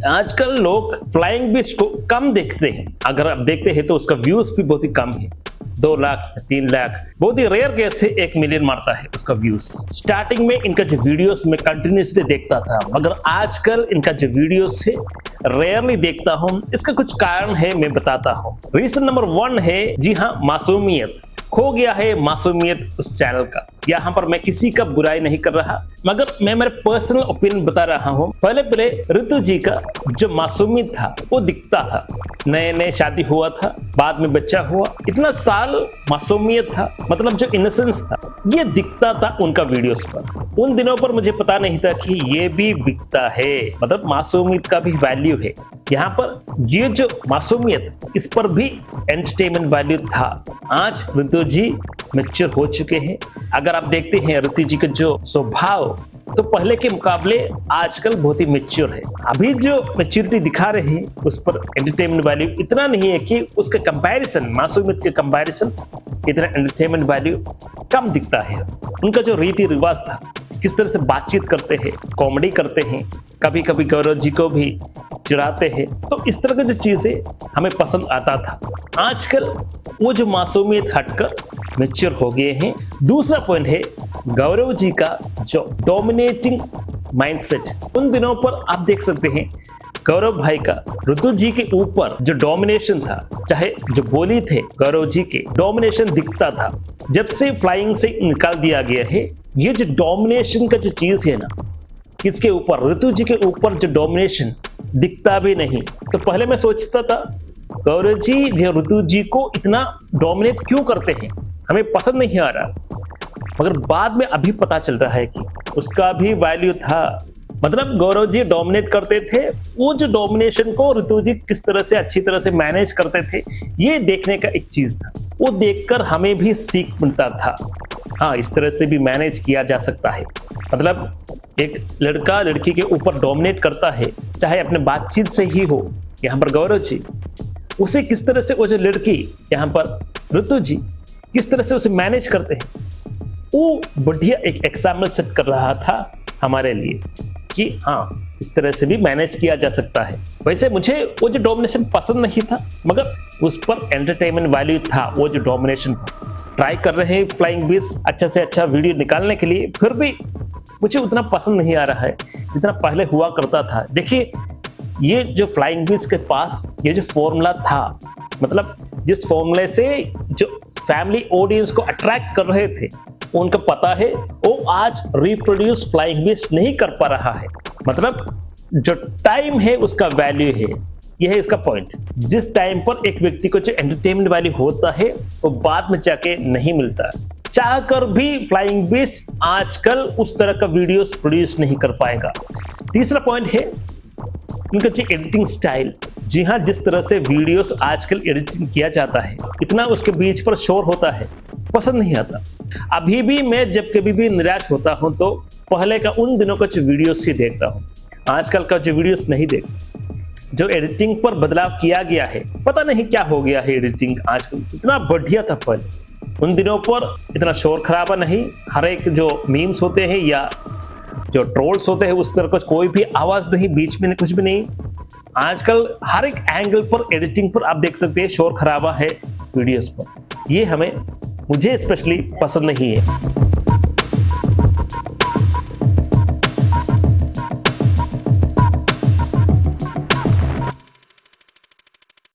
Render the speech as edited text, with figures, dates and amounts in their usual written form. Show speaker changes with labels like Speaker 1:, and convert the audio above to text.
Speaker 1: आजकल लोग flying beast को कम देखते हैं, अगर आप देखते हैं तो उसका व्यूज भी बहुत ही कम है। 2 लाख 3 लाख, बहुत ही रेयर केस है 1 मिलियन मारता है उसका व्यूज। स्टार्टिंग में इनका जो वीडियोस में कंटिन्यूसली देखता था, मगर आजकल इनका जो वीडियोस है रेयरली देखता हूं। इसका कुछ कारण है, मैं बताता हूं। रीजन नंबर 1 है, जी हाँ, मासूमियत। खो गया है मासूमियत उस चैनल का। यहाँ पर मैं किसी का बुराई नहीं कर रहा, मगर मैं मेरे पर्सनल ओपिनियन बता रहा हूँ। पहले ऋतु जी का जो मासूमियत था वो दिखता था। नए नए शादी हुआ था, बाद में बच्चा हुआ, इतना साल मासूमियत था, मतलब जो इनोसेंस था ये दिखता था उनका वीडियोस पर। उन दिनों पर मुझे पता नहीं था कि ये भी बिकता है, मतलब मासूमियत का भी वैल्यू है। यहाँ पर ये जो मासूमियत, इस पर भी एंटरटेनमेंट वैल्यू था। आज ऋतु जी मैच्योर हो चुके हैं। अगर आप देखते हैं ऋतु जी का जो स्वभाव, तो पहले के मुकाबले आजकल बहुत ही मैच्योर है। अभी जो मैच्योरिटी दिखा रहे हैं उस पर एंटरटेनमेंट वैल्यू इतना नहीं है कि उसके कंपैरिजन, मासूमियत के कंपैरिजन इतना एंटरटेनमेंट वैल्यू कम दिखता है। उनका जो रीति रिवाज था, किस तरह से बातचीत करते हैं, कॉमेडी करते हैं, कभी कभी गौरव जी को भी चिढ़ाते हैं, तो इस तरह की जो चीजें हमें पसंद आता था। आजकल वो जो मासूमियत हटकर मैच्योर हो गए हैं। दूसरा पॉइंट है गौरव जी का जो डोमिनेटिंग माइंडसेट। उन दिनों पर आप देख सकते हैं गौरव भाई का ऋतु जी के ऊपर जो डोमिनेशन था, चाहे जो बोली थे गौरव जी के, डोमिनेशन दिखता था। जब से फ्लाइंग से निकाल दिया गया है, ये जो डोमिनेशन का जो चीज है ना, किसके ऊपर, ऋतु जी के ऊपर जो डोमिनेशन दिखता भी नहीं। तो पहले मैं सोचता था गौरव जी जो ऋतु जी को इतना डोमिनेट क्यों करते हैं, हमें पसंद नहीं आ रहा। मगर बाद में अभी पता चल रहा है कि उसका भी वैल्यू था। मतलब गौरव जी डोमिनेट करते थे, वो जो डोमिनेशन को ऋतु जी किस तरह से अच्छी तरह से मैनेज करते थे, ये देखने का एक चीज था। वो देखकर हमें भी सीख मिलता था, हाँ इस तरह से भी मैनेज किया जा सकता है। मतलब एक लड़का लड़की के ऊपर डोमिनेट करता है, चाहे अपने बातचीत से ही हो। यहाँ पर गौरव जी उसे किस तरह से, वो जो लड़की यहाँ पर ऋतु जी किस तरह से उसे मैनेज करते हैं, वो बढ़िया एक एग्जाम्पल सेट कर रहा था हमारे लिए कि हाँ इस तरह से भी मैनेज किया जा सकता है। वैसे मुझे वो जो डोमिनेशन पसंद नहीं था, मगर उस पर एंटरटेनमेंट वैल्यू था। वो जो डोमिनेशन ट्राई कर रहे हैं फ्लाइंग बीस्ट अच्छा से अच्छा वीडियो निकालने के लिए, फिर भी मुझे उतना पसंद नहीं आ रहा है जितना पहले हुआ करता था। देखिए ये जो फ्लाइंग बीस्ट के पास ये जो फॉर्मूला था, मतलब जिस फॉर्मूले से जो फैमिली ऑडियंस को अट्रैक्ट कर रहे थे, उनको पता है वो आज रिप्रोड्यूस फ्लाइंग बीस्ट नहीं कर पा रहा है। मतलब जो टाइम है उसका वैल्यू है, यह है इसका पॉइंट। जिस टाइम पर एक व्यक्ति को जो एंटरटेनमेंट वैल्यू होता है वो बाद में जाके नहीं मिलता। चाहकर भी फ्लाइंग बीस्ट आजकल उस तरह का वीडियोस प्रोड्यूस नहीं कर पाएगा। तीसरा पॉइंट है उनका जो एडिटिंग स्टाइल। जी हाँ, जिस तरह से वीडियोस आजकल एडिटिंग किया जाता है, इतना उसके बीच पर शोर होता है, पसंद नहीं आता। अभी भी मैं जब कभी भी निराश होता हूं तो पहले का उन दिनों का जो वीडियोस ही देखता हूं, आजकल का जो वीडियोस नहीं देखता। जो एडिटिंग पर बदलाव किया गया है, पता नहीं क्या हो गया है एडिटिंग आजकल। इतना बढ़िया था पहले, उन दिनों पर इतना शोर खराबा नहीं। हर एक जो मीम्स होते हैं या जो ट्रोल्स होते हैं उस तरह का कोई भी आवाज नहीं, बीच में कुछ भी नहीं। आजकल हर एक एंगल पर एडिटिंग पर आप देख सकते हैं शोर खराबा है वीडियोस पर। ये मुझे स्पेशली पसंद नहीं है।